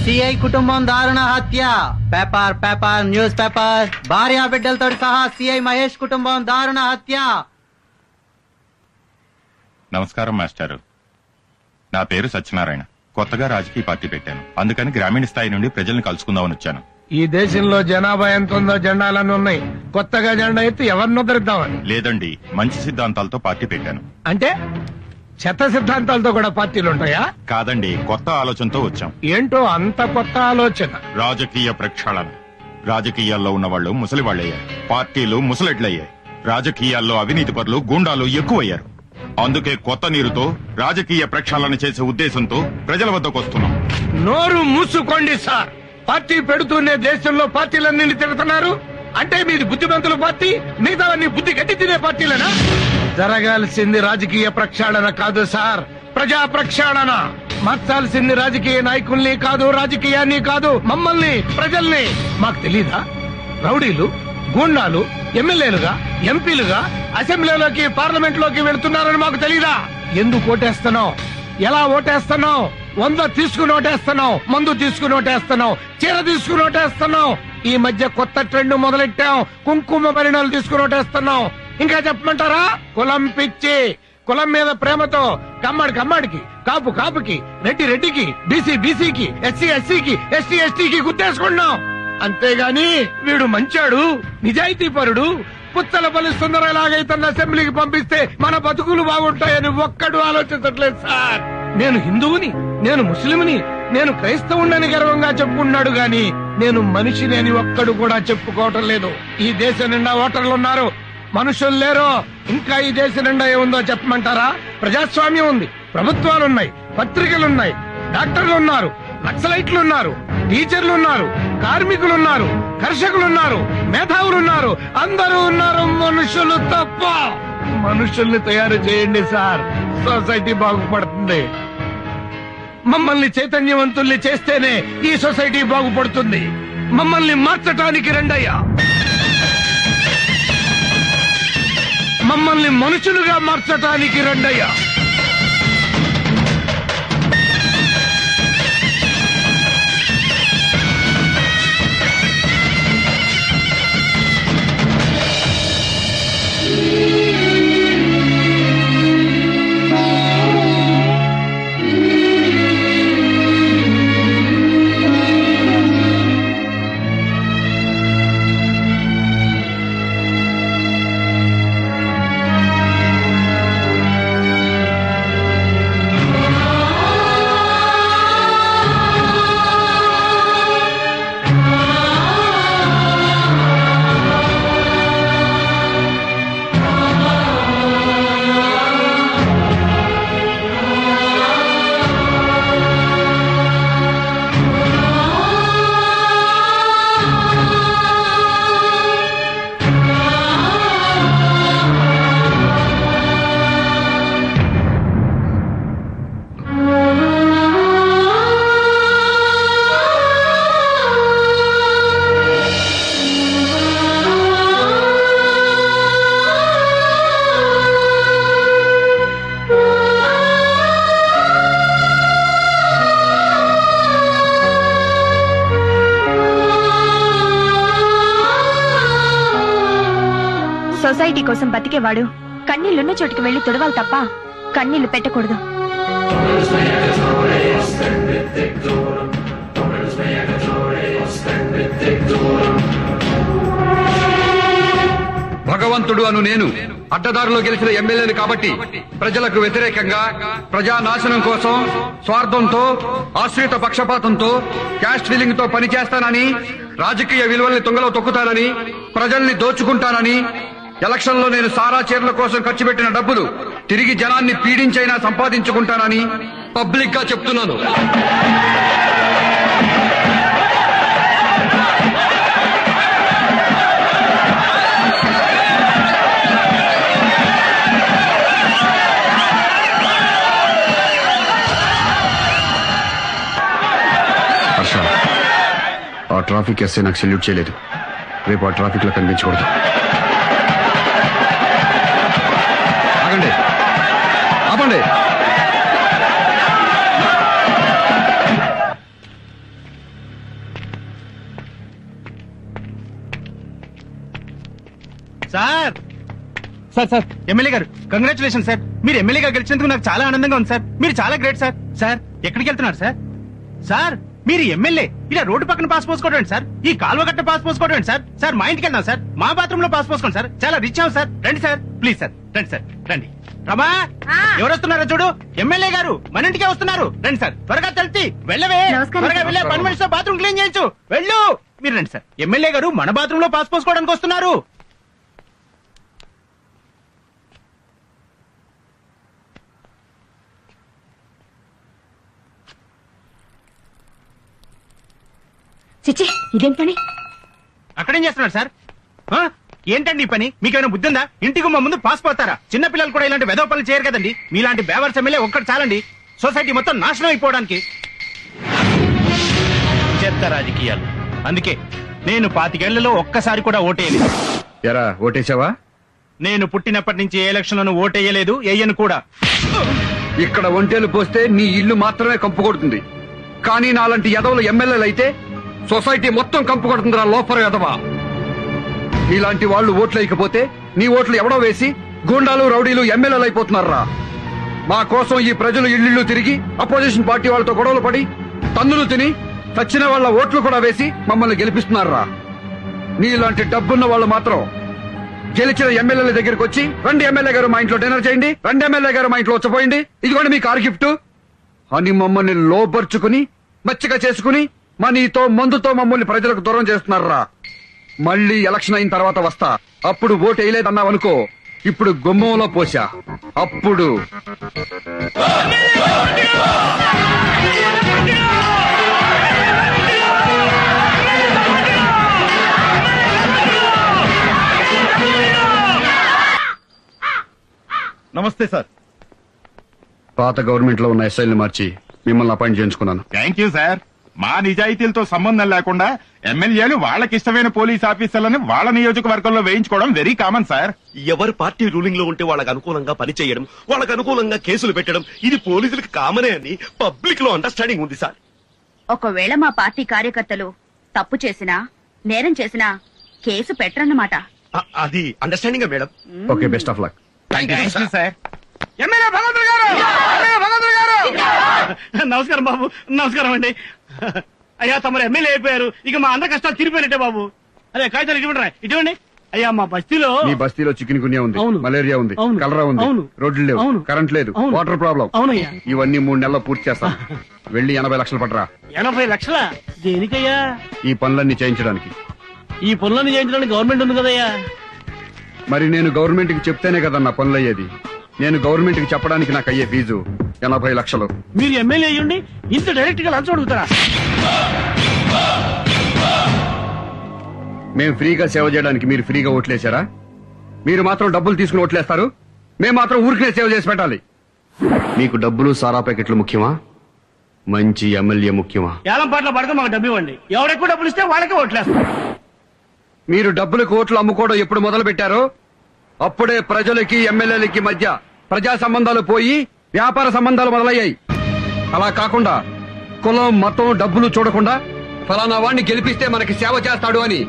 CI కుటుంబం దారుణ హత్య. Paper paper news paper. భార్య బిడ్డలతో సహా సిఐ మహేష్ కుటుంబం దారుణ హత్య. నమస్కారం మాస్టారు. నా పేరు సత్యనారాయణ. కొత్తగా రాజకీయ పార్టీ పెట్టాను. అందుకని గ్రామీణ స్థాయి నుండి ప్రజల్ని కలుసుకుందామని వచ్చాను. ఈ దేశంలో జనాభా ఎంత ఉందో జెండాలన్నీ ఉన్నాయి. కొత్తగా జెండా ఎత్తి ఎవరిని ఉద్ధరిద్దామని? లేదండి, మంచి సిద్ధాంతాలతో పార్టీ పెట్టాను. అంటే చెత్త సిద్ధాంతాలతో కూడా పార్టీలు ఉంటాయా? కాదండి, కొత్త ఆలోచనతో వచ్చాం. ఏంటో అంత కొత్త ఆలోచన? రాజకీయ ప్రక్షాళన. రాజకీయాల్లో ఉన్న వాళ్ళు ముసలి వాళ్ళయ్యారు, పార్టీలు ముసలెడ్లయ్యాయి. రాజకీయాల్లో అవినీతి పరులు, గూండాలు ఎక్కువయ్యారు. అందుకే కొత్త నీరుతో రాజకీయ ప్రక్షాళన చేసే ఉద్దేశంతో ప్రజల వద్దకు వస్తున్నాం. నోరు మూసుకోండి సార్. పార్టీ పెడుతూనే దేశంలో పార్టీలన్నీ తిరుగుతున్నారు అంటే మీది బుద్ధిమంతుల పార్టీ, మిగతావన్నీ బుద్ధి గట్టి తినే పార్టీలేనా? జరగాల్సింది రాజకీయ ప్రక్షాళన కాదు సార్, ప్రజా ప్రక్షాళన. మార్చాల్సింది రాజకీయ నాయకుల్ని కాదు, రాజకీయాన్ని కాదు, మమ్మల్ని, ప్రజల్ని. మాకు తెలీదా? రౌడీలు, గూండాలు ఎమ్మెల్యేలుగా, ఎంపీలుగా అసెంబ్లీలోకి, పార్లమెంట్ లోకి వెళుతున్నారని మాకు తెలీదా? ఎందుకు ఓటేస్తున్నావు? ఎలా ఓటేస్తున్నావు? 100 తీసుకుని ఓటేస్తున్నావు, మందు తీసుకుని ఓటేస్తున్నావు, చీర తీసుకుని ఓటేస్తున్నావు. ఈ మధ్య కొత్త ట్రెండ్ మొదలెట్టాం, కుంకుమ పరిణాలు తీసుకుని ఓటేస్తున్నావు. ఇంకా చెప్పమంటారా? కులం పిచ్చి. కులం మీద ప్రేమతో కమ్మడికి, కాపు కాపుకి, రెడ్డి రెడ్డికి, బీసీ బీసీకి, ఎస్సీ ఎస్సీకి, ఎస్టీ ఎస్టీకి గుర్తేసుకున్నాం. అంతేగాని వీడు మంచాడు, నిజాయితీ పరుడు, పుచ్చలపల్లి సుందరలాగైతన్న అసెంబ్లీకి పంపిస్తే మన బతుకులు బాగుంటాయని ఒక్కడు ఆలోచించట్లేదు సార్. నేను హిందువుని, నేను ముస్లింని, నేను క్రైస్తవుని గర్వంగా చెప్పుకున్నాడు గాని నేను మనిషిని అని ఒక్కడు కూడా చెప్పుకోవటం లేదు. ఈ దేశం నిండా ఓటర్లున్నారు, మనుషులు లేరు. ఇంకా ఈ దేశం నిండా ఏముందో చెప్పమంటారా? ప్రజాస్వామ్యం ఉంది, ప్రభుత్వాలున్నాయి, పత్రికలున్నాయి, డాక్టర్లున్నారు, నక్సలైట్లున్నారు, టీచర్లున్నారు, కార్మికులున్నారు, కర్షకులున్నారు, మేధావులున్నారు, అందరూ ఉన్నారు. మనుషులు తప్ప. మనుషుల్ని తయారు చేయండి సార్, సొసైటీ బాగుపడుతుంది. మమ్మల్ని చైతన్యవంతుల్ని చేస్తేనే ఈ సొసైటీ బాగుపడుతుంది. మమ్మల్ని మార్చటానికి రండయ్యా. మమ్మల్ని మనుషులుగా మార్చటానికి రండయ్యా. సొసైటీ కోసం బతికేవాడు కన్నీళ్లున్న చోటుకి వెళ్లి తుడవాలి తప్ప కన్నీళ్లు పెట్టకూడదు. భగవంతుడు అను నేను అడ్డదారులో గెలిచిన ఎమ్మెల్యేని కాబట్టి ప్రజలకు వ్యతిరేకంగా, ప్రజానాశనం కోసం, స్వార్థంతో, ఆశ్రిత పక్షపాతంతో, క్యాస్ట్ ఫీలింగ్ తో పనిచేస్తానని, రాజకీయ విలువల్ని తుంగలో తొక్కుతానని, ప్రజల్ని దోచుకుంటానని, ఎలక్షన్ లో నేను సారా చీరల కోసం ఖర్చు పెట్టిన డబ్బులు తిరిగి జనాన్ని పీడించైనా సంపాదించుకుంటానని పబ్లిక్ గా చెప్తున్నాను. హర్ష, ఆ ట్రాఫిక్ ఎస్ఐ నాకు సెల్యూట్ చేయలేదు. రేపు ఆ ట్రాఫిక్ లో కనిపించకూడదు. ఆగండి, ఆపండి. సార్ సార్ సార్ ఎమ్మెల్యే గారు కంగ్రాచులేషన్ సార్. మీరు ఎమ్మెల్యేగా గెలిచినందుకు నాకు చాలా ఆనందంగా ఉంది సార్. మీరు చాలా గ్రేట్ సార్. సార్ ఎక్కడికి వెళ్తున్నారు సార్? సార్ మీరు ఎమ్మెల్యే ఇలా రోడ్డు పక్కన పాస్ పోసుకోవడం సార్, ఈ కాలువ గట్ట పాస్ పోసుకోవడం సార్. సార్ మా ఇంటికి వెళ్దాం సార్, మా బాత్రూమ్ లో పాస్ పోసుకోండి సార్. చాలా రిచ్ అవ్వం సార్. రండి సార్, ప్లీజ్ సార్, రండి సార్, రండి. రమా ఎవరు వస్తున్నారో చూడు, ఎమ్మెల్యే గారు మన ఇంటికే వస్తున్నారు. రండి సార్, త్వరగా తెలిసి వెళ్ళవే, త్వరగా వెళ్ళే పని మనిషితో బాత్రూమ్ క్లీన్ చేయించు. వెళ్ళు. మీరు రండి సార్, ఎమ్మెల్యే గారు మన బాత్రూమ్ లో పాస్ పోసుకోవడానికి వస్తున్నారు. చిచ్చి ఇదేం పని? అక్కడేం చేస్తున్నారు సార్? ఏంటండి ఈ పని? మీకేమైనా బుద్ధి ఉందా? ఇంటికి మా ముందు పాస్ పోతారా? చిన్న పిల్లలు కూడా ఇలాంటి వెధవ పనులు చేయరు కదండి. మీలాంటి బేవర్స్ ఎమ్మెల్యే ఒక్కటి చాలండి సొసైటీ మొత్తం నాశనం అయిపోవడానికి. చెత్త రాజకీయాలు. అందుకే నేను 25 ఏళ్లలో ఒక్కసారి కూడా ఓటేయలేదు. ఎరా ఓటేసావా? నేను పుట్టినప్పటి నుంచి ఏ ఎలక్షన్ లోనూ ఓటేయలేదు, వేయను కూడా. ఇక్కడ ఒంటేలు పోస్తే నీ ఇల్లు మాత్రమే కంపు కొడుతుంది, కానీ నాలాంటి ఎదవలు ఎమ్మెల్యేలు అయితే సొసైటీ మొత్తం కంపు కొడుతుందిరా లోపల ఎదవా. నీలాంటి వాళ్ళు ఓట్లు వేయకపోతే నీ ఓట్లు ఎవడో వేసి గూండాలు రౌడీలు ఎమ్మెల్యేలు అయిపోతున్నారా. మా కోసం ఈ ప్రజలు ఇల్లు తిరిగి అపోజిషన్ పార్టీ వాళ్ళతో గొడవలు పడి తన్నులు తిని చచ్చిన వాళ్ళ ఓట్లు కూడా వేసి మమ్మల్ని గెలిపిస్తున్నారా. నీలాంటి డబ్బున్న వాళ్ళు మాత్రం గెలిచిన ఎమ్మెల్యేల దగ్గరికి వచ్చి, రండి ఎమ్మెల్యే గారు మా ఇంట్లో డిన్నర్ చేయండి, రండి ఎమ్మెల్యే గారు మా ఇంట్లో వచ్చపోయింది, ఇదిగోండి మీ కార్ గిఫ్ట్ అని మమ్మల్ని లోపరుచుకుని మచ్చిగా చేసుకుని మనీతో మందుతో మమ్మల్ని ప్రజలకు దూరం చేస్తున్నారా. మళ్ళీ ఎలక్షన్ అయిన తర్వాత వస్తా, అప్పుడు ఓటు వేయలేదన్నావనుకో, ఇప్పుడు గుమ్మంలో పోసా, అప్పుడు నమస్తే సార్. పాత గవర్నమెంట్ లో ఉన్న ఎస్ఐల్ని మార్చి మిమ్మల్ని అపాయింట్ చేయించుకున్నాను. Thank you sir. మా నిజాయితీలతో సంబంధం లేకుండా ఎమ్మెల్యేలు వాళ్ళకిష్టమైన పోలీస్ ఆఫీసర్లను వాళ్ళ నియోజకవర్గంలో వేయించుకోవడం వెరీ కామన్ సార్. ఎవరు పార్టీ రూలింగ్ లో ఉంటే వాళ్ళకు అనుకూలంగా పనిచేయడం, వాళ్ళకు అనుకూలంగా కేసులు పెట్టడం, ఇది పోలీసులకు కామనే అని పబ్లిక్ లో అండర్స్టాండింగ్ ఉంది సార్. ఒకవేళ మా పార్టీ కార్యకర్తలు తప్పు చేసినా నేరం చేసినా కేసు పెట్టరన్నమాట. అది understanding madam. Okay, best of luck. Thank you sir. MLA భగవంతుడు గారు, ఎమ్మెల్యే భగవంతుడు గారు. నమస్కారం బాబు. నమస్కారం అండి. అయ్యా తమరు ఎమ్మెల్యే అయిపోయారు, ఇక మా అందరి కష్టాలు తీరిపోయినట్టే బాబు. అదే కాగితాలు ఇటువంటి ఇటువంటి. అయ్యా మా బస్తీలో మీ బస్తీలో చికెన్ గున్యా ఉంది, మలేరియా ఉంది, కలరా ఉంది, రోడ్లు లేవు, కరెంట్ లేదు, వాటర్ ప్రాబ్లం. అవునయ్యా. ఇవన్నీ 3 నెలల్లో పూర్తి చేస్తాం. వెళ్ళి 80 లక్షలు పట్టరా. 80 లక్షలా? దేనికయ్యా? ఈ పనులన్నీ చేయించడానికి. ఈ పనులన్నీ చేయించడానికి గవర్నమెంట్ ఉంది కదయ్యా. మరి నేను గవర్నమెంట్ కి చెప్తేనే కదా నా పనులు అయ్యేది. నేను గవర్నమెంట్ కి చెప్పడానికి నాకు అయ్యే ఫీజు 80 లక్షలు. మీరు ఎమ్మెల్యే అయ్యుండి ఇంత డైరెక్ట్ గా లంచం అడుగుతారా? మేము ఫ్రీగా సేవ చేయడానికి మీరు ఫ్రీగా ఓట్లేశారా? మీరు మాత్రం డబ్బులు తీసుకుని ఓట్లేస్తారు, మేము మాత్రం ఊరికే సేవ చేసి పెట్టాలి. మీకు డబ్బులు సారా ప్యాకెట్లు ముఖ్యమా, మంచి ఎమ్మెల్యే ముఖ్యమా? ఏలం పాటలు పడితే మాకు డబ్బు ఇవ్వండి, ఎవరెక్కువ డబ్బులు ఇస్తే వాళ్ళకే ఓట్లేస్తారు. మీరు డబ్బులకు ఓట్లు అమ్ముకోవడం ఎప్పుడు మొదలు పెట్టారో అప్పుడే ప్రజలకి ఎమ్మెల్యేలకి మధ్య ప్రజా సంబంధాలు పోయి వ్యాపార సంబంధాలు మొదలయ్యాయి. అలా కాకుండా కులం మతం డబ్బులు చూడకుండా ఫలానా వాడిని గెలిపిస్తే మనకి సేవ చేస్తాడు అని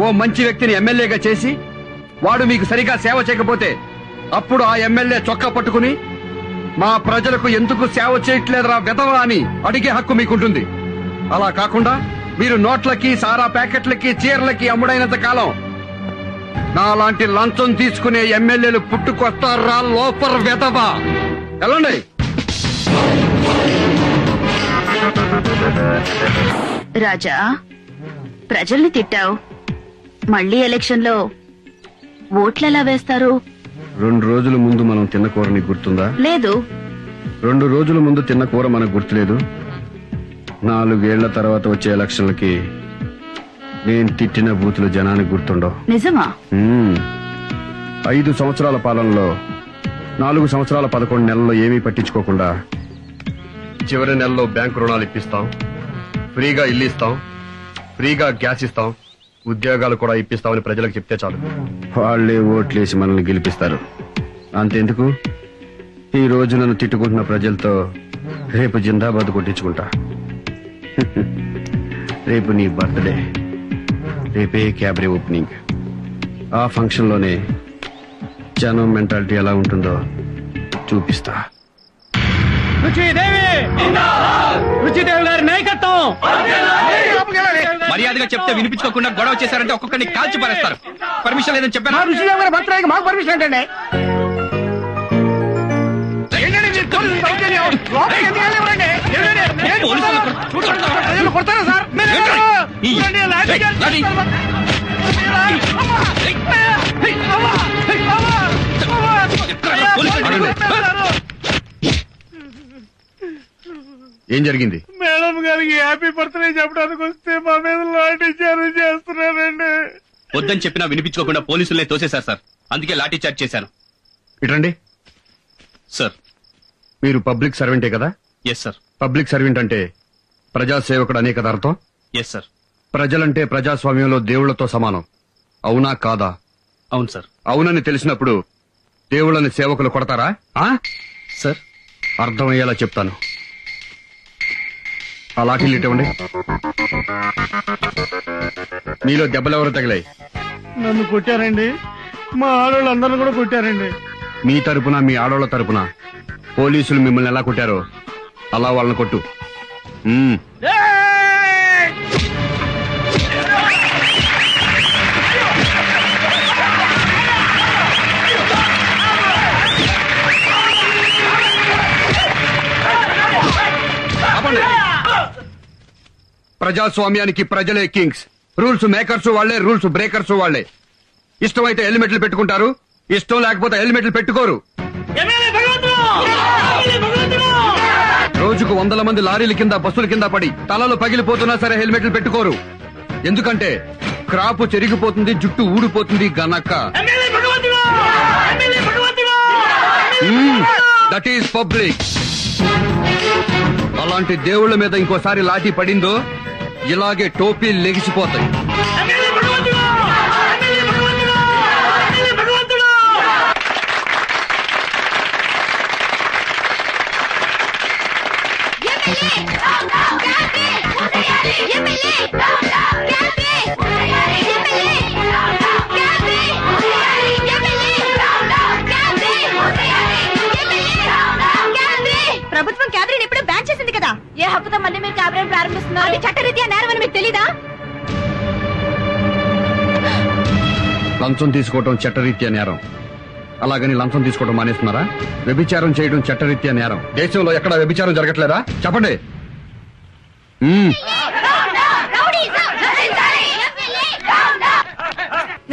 ఓ మంచి వ్యక్తిని ఎమ్మెల్యేగా చేసి వాడు మీకు సరిగా సేవ చేయకపోతే అప్పుడు ఆ ఎమ్మెల్యే చొక్కా పట్టుకుని మా ప్రజలకు ఎందుకు సేవ చేయట్లేదురా వెధవా అని అడిగే హక్కు మీకుంటుంది. అలా కాకుండా మీరు నోట్లకి సారా ప్యాకెట్లకి చీరలకి అమ్ముడైనంత కాలం నాలాంటి లంచం తీసుకునే ఎమ్మెల్యేలు పుట్టుకొస్తారా లోపర్ వెధవా. వెళ్ళండి. రాజా, ప్రజల్ని తిట్టావు, మళ్ళీ ఎలక్షన్ లో ఓట్లెలా వేస్తారు? 2 రోజుల ముందు మనం తిన్న కూర నీకు గుర్తుందా? లేదు. 2 రోజుల ముందు తిన్న కూర మనకు గుర్తులేదు. 4 ఏళ్ల తర్వాత వచ్చే ఎలక్షన్లకి నేను తిట్టిన బూతులు జనానికి గుర్తుండవు. నిజమా? 5 సంవత్సరాల పాలనలో 4 సంవత్సరాల 11 నెలల్లో ఏమీ పట్టించుకోకుండా చివరి నెలలో బ్యాంకు రుణాలు ఇప్పిస్తాం, ఫ్రీగా ఇల్లు ఇస్తాం, ఫ్రీగా గ్యాస్ ఇస్తాం, ఉద్యోగాలు కూడా ఇప్పిస్తామని ప్రజలకు చెప్తే చాలు, వాళ్లే ఓట్లేసి మనల్ని గెలిపిస్తారు. అంతెందుకు, ఈ రోజు నన్ను తిట్టుకుంటున్న ప్రజలతో రేపు జిందాబాద్ కొట్టించుకుంటా. రేపు నీ బర్త్డే, రేపే క్యాబరే ఓపెనింగ్. ఆ ఫంక్షన్ లోనే జనం మెంటాలిటీ ఎలా ఉంటుందో చూపిస్తా. రుచిదేవి గారి నాయకత్వం. మర్యాదగా చెప్తే వినిపించుకోకుండా గొడవ చేశారంటే ఒక్కొక్కరిని కాల్చి పారేస్తారు. పర్మిషన్ లేదని చెప్పాను. రుచిదేవి గారి బర్త్డే మాకు పర్మిషన్ ఏంటండి? కొడతారా సార్? ఏం జరిగింది? మేడం గారికి హ్యాపీ బర్త్డే చెప్పడానికి వస్తే మా మీద లాఠీ చార్జ్ చేస్తున్నారండి. వద్దని చెప్పినా వినిపించుకోకుండా పోలీసులనే తోసేశారు సార్. అందుకే లాఠీ చార్జ్ చేశాను. ఇటండి. సార్ మీరు పబ్లిక్ సర్వెంటే కదా? Yes sir. పబ్లిక్ సర్వెంట్ అంటే ప్రజాసేవకుడు అనే కదా అర్థం? Yes sir. ప్రజలంటే ప్రజాస్వామ్యంలో దేవుళ్లతో సమానం. అవునా కాదా? అవును సార్. అవునని తెలిసినప్పుడు దేవుళ్ళని సేవకులు కొడతారా? సార్ అర్థమయ్యేలా చెప్తాను. ఆ లాఠీలు ఇవ్వండి. మీలో దెబ్బలెవరు తగిలాయి? నన్ను కొట్టారండి, మా ఆడవాళ్ళందరూ కూడా కొట్టారండి. మీ తరపున మీ ఆడోళ్ల తరపున పోలీసులు మిమ్మల్ని ఎలా కొట్టారో అలా వాళ్ళని కొట్టు. ప్రజాస్వామ్యానికి ప్రజలే కింగ్స్. రూల్స్ మేకర్స్ వాళ్లే, రూల్స్ బ్రేకర్స్ వాళ్లే. ఇష్టమైతే హెల్మెట్లు పెట్టుకుంటారు, ఇష్టం లేకపోతే హెల్మెట్లు పెట్టుకోరు. రోజుకు 100 మంది లారీల కింద బస్సుల కింద పడి తలలు పగిలిపోతున్నా సరే హెల్మెట్లు పెట్టుకోరు. ఎందుకంటే క్రాపు చెరిగిపోతుంది, జుట్టు ఊడిపోతుంది గనక. That is public. అలాంటి దేవుళ్ళ మీద ఇంకోసారి లాఠీ పడిందో ఇలాగే టోపీలు లెగిసిపోతాయి. ప్రభుత్వం క్యాబినెట్ ఎప్పుడో బ్యాన్ చేసింది కదా. ఏ హక్కుతో మళ్ళీ మీరు క్యాబినెట్ ప్రారంభిస్తున్నారు? అది చట్టరీత్యా నేరం అని మీకు తెలీదా? లంచం తీసుకోవడం చట్టరీత్యా నేరం. అలాగని లంచం తీసుకోవడం మానేస్తున్నారా? వ్యభిచారం చేయడం చట్టరీత్యా నేరం. దేశంలో ఎక్కడ వ్యభిచారం జరగట్లేదా? చెప్పండి.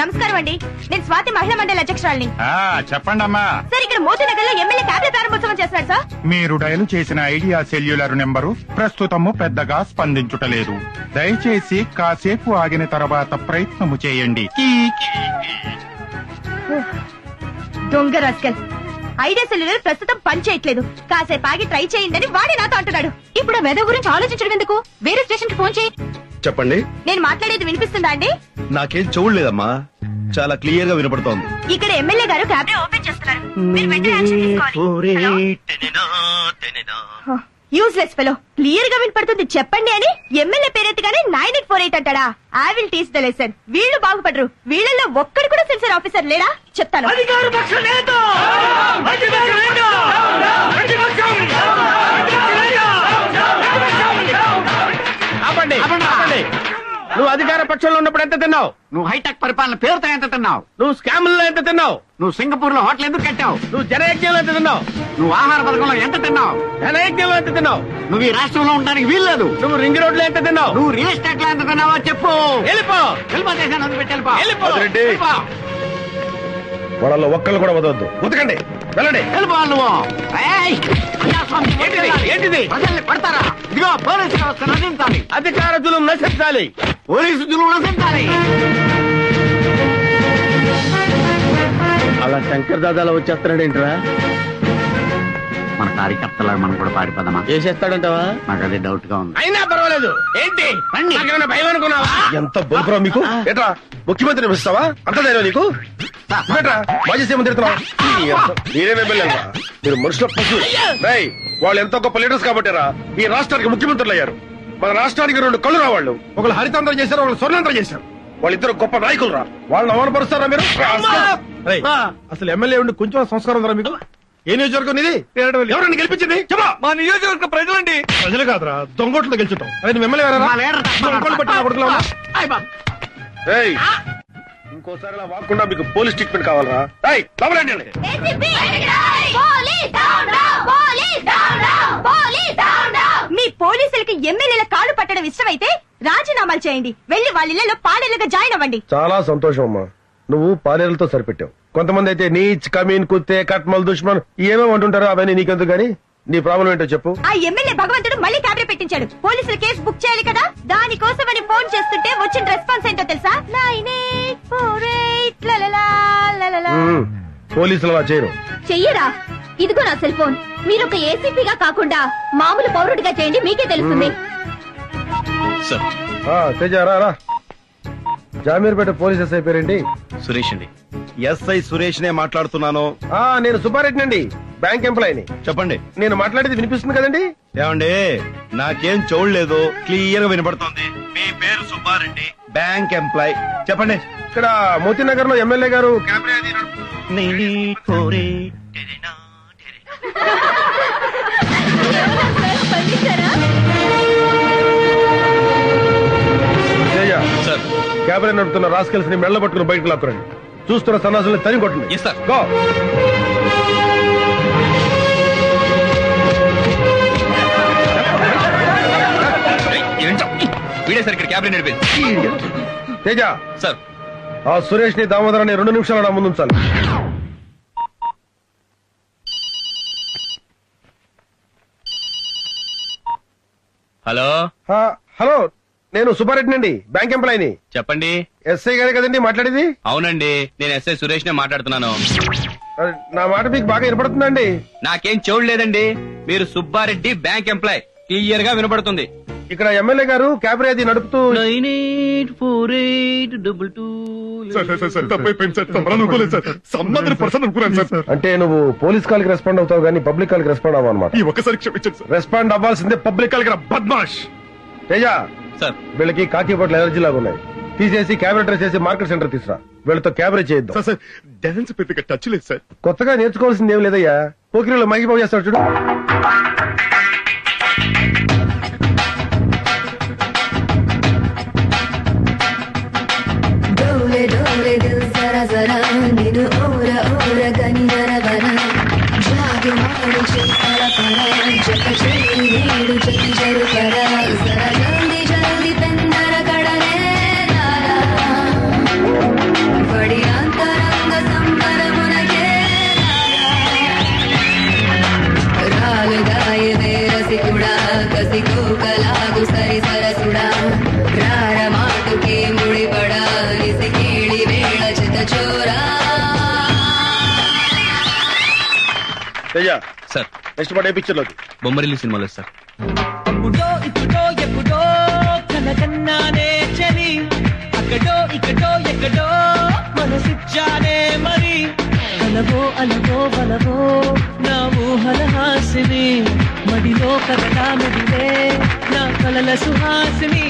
నమస్కారం అండి, నేను స్వాతి మహిళా మండలి అధ్యక్షురాలిని. చెప్పండి అమ్మా. సార్, ఇక్కడ మోతీనగర్ లో ఎమ్మెల్యే క్యాబినెట్ ప్రారంభోత్సవం చేస్తున్నాడు సార్. మీరు డయల్ చేసిన ఐడియా సెల్యులర్ నెంబరు ప్రస్తుతము పెద్దగా స్పందించుటలేదు. దయచేసి కాసేపు ఆగిన తర్వాత ప్రయత్నము చేయండి. దొంగ రాస్కల్. ఐడియా సెల్యులర్ ప్రస్తుతం పని చేయట్లేదు, కాసేపు ఆగి ట్రై చేయండి అని వాడే నాతో అంటున్నాడు. ఇప్పుడు మెద గురించి ఆలోచించడం ఎందుకు? వేరే స్టేషన్ కి ఫోన్ చేయి. చెప్పండి. నేను మాట్లాడేది వినిపిస్తుందా అండి? నాకేం చూడలేదమ్మా, చాలా క్లియర్ గా వినపడుతోంది. ఇక్కడ ఎమ్మెల్యే గారు క్యాబినెట్ ఓపెన్ చేస్తున్నారు. మీరు వెంటనే యాక్షన్ తీసుకోవాలి. Useless fellow. క్లియర్ గా వినపడుతుంది చెప్పండి అని ఎమ్మెల్యే పేరెత్తగానే 9848 అంటాడా? I will teach the lesson. వీళ్ళు బాగుపడరు. వీళ్ళల్లో ఒక్కడు కూడా సెన్సర్ ఆఫీసర్ లేడా? చెప్తాను. నువ్వు అధికార పక్షంలో ఉన్నప్పుడు ఎంత తిన్నావు? నువ్వు హైటెక్ పరిపాలన పేరుతో ఎంత తిన్నావు? నువ్వు స్కాముల్లో ఎంత తిన్నావు? నువ్వు సింగపూర్ లో హోటల్ ఎందుకు కట్టావు? నువ్వు జనయజ్ఞంలో ఎంత తిన్నావు? నువ్వు ఆహార పథకంలో ఎంత తిన్నావు? జనయజ్ఞంలో ఎంత తిన్నావు? నువ్వు ఈ రాష్ట్రంలో ఉండడానికి వీల్లేదు. నువ్వు రింగ్ రోడ్ లో ఎంత తిన్నావు? నువ్వు రియల్ ఎస్టేట్ లో ఎంత తిన్నావో చెప్పు. వెళ్ళిపో. దేశాన్ని వదిలిపెట్టి వెళ్ళిపో. వదిలేండి. వాళ్ళలో ఒక్కళ్ళు కూడా వదవద్దు. ఉతకండి, వెళ్ళండి. వెళ్ళిపోవాలి నువ్వు. ఏయ్! ప్రజాస్వామ్యం ఏంటిది? ఏంటిది? ప్రజల్ని కొడతారా? ఇదిగో పోలీసు వ్యవస్థ నశించాలి. అధికార జులుం నశించాలి. పోలీసు జులుం నశించాలి. అలా శంకర్ దాదాలో వచ్చేస్తున్నాడు ఏంట్రా? మన కార్యకర్తలా మనం కూడా పారిపోదామా? చేసేస్తాడంటావా? నాకు అదే డౌట్ గా ఉంది. అయినా పర్వాలేదు. ఏంటి నాకేమైనా భయం అనుకున్నావా? ఎంత బొంపురా మీకు. ఏట్రా ముఖ్యమంత్రిని పిలుస్తావా? అంత ధైర్యం నీకు? నువ్వేట్రా మాజీ సీఎం తిడుతున్నావు? మీరేమే వెళ్ళారా? మీరు మనుషుల పశువు. వాళ్ళు ఎంతో గొప్ప లీడర్స్ కాబట్టారా ఈ రాష్ట్రానికి ముఖ్యమంత్రులు అయ్యారు. మన రాష్ట్రానికి 2 కళ్ళు రావాళ్ళు. ఒకళ్ళు హరితంత్రం చేశారు, ఒకళ్ళు స్వర్ణంత్రం చేశారు. వాళ్ళిద్దరు గొప్ప నాయకులు రా. వాళ్ళని అవమానపరుస్తారా మీరు? రేయ్, అసలు ఎమ్మెల్యే ఉండి కొంచెం సంస్కారం ఉందా మీకు? ఏ నియోజకవర్గం ఇది? ఎవరైనా గెలిపించింది చెప్పా. మా నియోజకవర్గ ప్రజలండి. ప్రజలు కాదురా, దొంగోట్లతో గెలుచుంటాం. అదే నువ్వు ఎమ్మెల్యే ఇంకోసారి అలా వాకుండా మీకు పోలీస్ ట్రీట్మెంట్ కావాలరా? మీ పోలీసులకి ఎమ్మెల్యేల కాళ్ళు పట్టడం ఇష్టమైతే రాజీనామాలు చేయండి. వెళ్లి వాళ్ళ ఇళ్లలో పాడేలుగా జాయిన్ అవ్వండి. చాలా సంతోషం అమ్మా, నువ్వు పాలేరులతో సరిపెట్టావు. కొంతమంది అయితే నీచ్, కమీన్, కుత్తే, కట్మల్, దుష్మన్ ఏమేమి అంటుంటారో అవన్నీ నీకెందుకు గానీ నీ ప్రాబ్లం ఏంటో చెప్పు. ఆ ఎమ్మెల్యే భగవంతుడు మళ్ళీ క్యాబినె పెట్టించాడు. పోలీసులు కేసు బుక్ చేయాలి కదా, దానికోసమని ఫోన్ చేస్తుంటే వచ్చిన రెస్పాన్స్ ఏంటో తెలుసా? 9848 లలలా లలలా. పోలీసులు అలా చేయరు. చెయ్యరా? ఇదిగో నా సెల్ ఫోన్. మీరు ఒక ఏసీపీగా కాకుండా మామూలు పౌరుడిగా చేయండి, మీకే తెలుస్తుంది. తేజ రా. జామీర్పేట పోలీస్ ఎస్ఐ పేరేంటి? సురేష్ అండి. ఎస్ఐ సురేష్ నే మాట్లాడుతున్నాను. నేను సుబ్బారెడ్డి అండి, బ్యాంక్ ఎంప్లాయీని. చెప్పండి. నేను మాట్లాడేది వినిపిస్తుంది కదండి? ఏమండి, నాకేం చూడలేదు, క్లియర్ గా వినపడుతోంది. మీ పేరు సుబ్బారెడ్డి, బ్యాంక్ ఎంప్లాయ్. చెప్పండి. ఇక్కడ మోతీనగర్ లో ఎమ్మెల్యే గారు సార్ క్యాబినెట్ నడుపుతున్న రాస్కెల్స్ ని మెళ్ళ పట్టుకుని బయటకు లాక్కురండి. చూస్తున్న సన్నాసుల్ని తరిగి కొట్టండి. Yes sir. గో. వీడే సార్ ఇక్కడ క్యాబినెట్ నడిపేది. తేజ సార్, ఆ సురేష్ ని దామోదరాన్ని 2 నిమిషాలు నా ముందు ఉంచాలి. హలో. హలో, నేను సుబ్బారెడ్డి అండి, బ్యాంక్ ఎంప్లాయీని. చెప్పండి. ఎస్ఐ గారే కదండి మాట్లాడేది? అవునండి, నేను ఎస్ఐ సురేష్ నే మాట్లాడుతున్నాను. నా మాట మీకు బాగా వినపడుతుందండి? నాకేం చూడలేదండి, మీరు సుబ్బారెడ్డి బ్యాంక్ ఎంప్లాయ్, క్లియర్ గా వినపడుతుంది. ఇక్కడ ఎమ్మెల్యే గారు క్యాబరే అది నడుపుతూ 9848 అంటే నువ్వు పోలీస్ కాల్ కి రెస్పాండ్ అవుతావు కానీ పబ్లిక్ కాల్ కి రెస్పాండ్ అవ్వవు అనమాట. ఒకసారి క్షమించండి సార్. రెస్పాండ్ అవ్వాల్సిందే పబ్లిక్ కాల్ కి. బద్మాష్. తేజ సార్, వీళ్ళకి కాకి బట్టలు ఎలర్జీ లాగా ఉన్నాయి, తీసేసి క్యాబినెట్ డ్రెస్ చేసి మార్కెట్ సెంటర్ తీసురా. వీళ్ళతో క్యాబరే చేయొద్దు. సార్ డాన్స్ పెద్దగా టచ్ లేదు సార్. కొత్తగా నేర్చుకోవాల్సింది ఏం లేదయ్యా, పోకిరీలో మైకి చేస్తాడు చూడు. జరా జరా నిన్ను ఓర ఓర గని నరవర జాగు మాడు చేపల పర జప చేయి నీడు జతి జరు పర జరా జల్ది జల్ది పెందర కడనే దారా బడి అంతరంగ సంబరమునకే రాలు గాయవే రసికుడా కసికో కలాగు సరి సరసుడా రార మాటుకి ముడిపడా నిసి కేళి వేళ చిత చోరా. సార్, నెక్స్ట్ పాట ఏ పిక్చర్ లోకి? బొమ్మరిల్లు సినిమాలో సార్. అప్పుడో ఇప్పుడో ఎప్పుడో కనకన్నానే చలి, అక్కడో ఇక్కడో ఎక్కడో మనసిచ్చానే మరి, అలవో అలవో వలవో నా ఊహల హాసిని, మడిలో కదలా మెదిలే నా కలల సుహాసిని,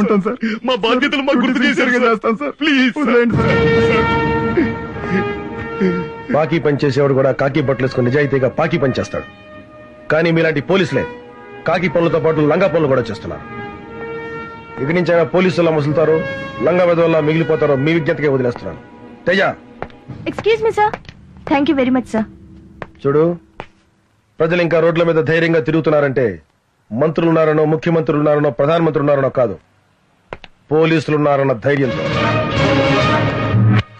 ఉంటాను సార్. మా బాధ్యతలు మాకు గుర్తు చేశారు కదా. చేస్తాను సార్, ప్లీజ్. పాకీ పని చేసేవాడు కూడా కాకి బట్టలు వేసుకుని నిజాయితీగా పాకీ పని చేస్తాడు. కానీ మీలాంటి పోలీసులే కాకి పనులతో పాటు లంగా పనులు కూడా చేస్తున్నారు. ఇక్కడి నుంచి అయినా పోలీసులా ముసులుతారో లంగా వెదవల్లా మిగిలిపోతారో మీ విజ్ఞతకే వదిలేస్తున్నాను. Teja. Excuse me sir. Thank you very much sir. చూడు, ప్రజలు ఇంకా రోడ్ల మీద ధైర్యంగా తిరుగుతున్నారంటే మంత్రులున్నారనో, ముఖ్యమంత్రులున్నారనో, ప్రధానమంత్రి ఉన్నారనో కాదు, పోలీసులున్నారన్న ధైర్యంతో.